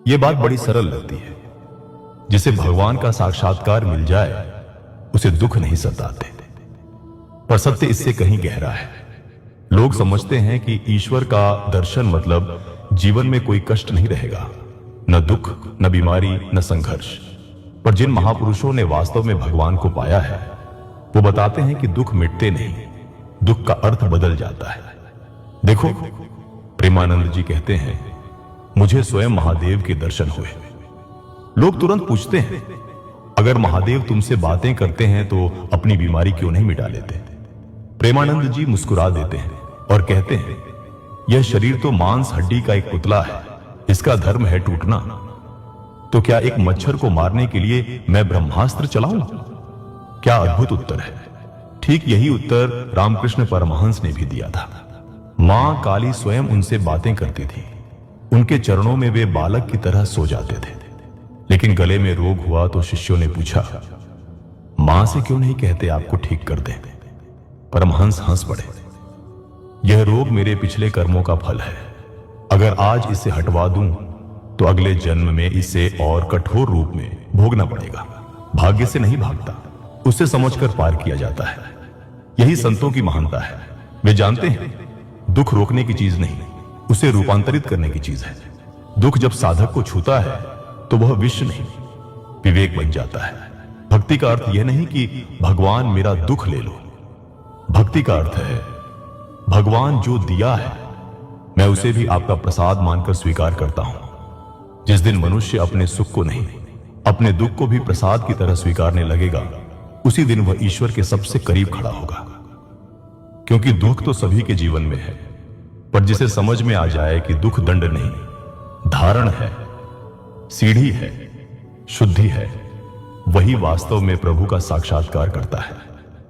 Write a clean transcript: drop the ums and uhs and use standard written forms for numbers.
ये बात बड़ी सरल लगती है। जिसे भगवान का साक्षात्कार मिल जाए उसे दुख नहीं सताते, पर सत्य इससे कहीं गहरा है। लोग समझते हैं कि ईश्वर का दर्शन मतलब जीवन में कोई कष्ट नहीं रहेगा, न दुख, न बीमारी, न संघर्ष। पर जिन महापुरुषों ने वास्तव में भगवान को पाया है वो बताते हैं कि दुख मिटते नहीं, दुख का अर्थ बदल जाता है। देखो, प्रेमानंद जी कहते हैं, मुझे स्वयं महादेव के दर्शन हुए। लोग तुरंत पूछते हैं, अगर महादेव तुमसे बातें करते हैं तो अपनी बीमारी क्यों नहीं मिटा लेते? प्रेमानंद जी मुस्कुरा देते हैं और कहते हैं, यह शरीर तो मांस हड्डी का एक पुतला है, इसका धर्म है टूटना। तो क्या एक मच्छर को मारने के लिए मैं ब्रह्मास्त्र चलाऊं? क्या अद्भुत उत्तर है। ठीक यही उत्तर रामकृष्ण परमहंस ने भी दिया था। मां काली स्वयं उनसे बातें करती थी। उनके चरणों में वे बालक की तरह सो जाते थे। लेकिन गले में रोग हुआ तो शिष्यों ने पूछा, मां से क्यों नहीं कहते आपको ठीक कर दें? परमहंस हंस पड़े। यह रोग मेरे पिछले कर्मों का फल है। अगर आज इसे हटवा दूं तो अगले जन्म में इसे और कठोर रूप में भोगना पड़ेगा। भाग्य से नहीं भागता, उसे समझकर पार किया जाता है। यही संतों की महानता है। वे जानते हैं दुख रोकने की चीज नहीं, उसे रूपांतरित करने की चीज है। दुख जब साधक को छूता है तो वह विष नहीं, विवेक बन जाता है। भक्ति का अर्थ यह नहीं कि भगवान मेरा दुख ले लो। भक्ति का अर्थ है, भगवान जो दिया है मैं उसे भी आपका प्रसाद मानकर स्वीकार करता हूं। जिस दिन मनुष्य अपने सुख को नहीं, अपने दुख को भी प्रसाद की तरह स्वीकारने लगेगा, उसी दिन वह ईश्वर के सबसे करीब खड़ा होगा। क्योंकि दुख तो सभी के जीवन में है, पर जिसे समझ में आ जाए कि दुख दंड नहीं, धारण है, सीढ़ी है, शुद्धि है, वही वास्तव में प्रभु का साक्षात्कार करता है।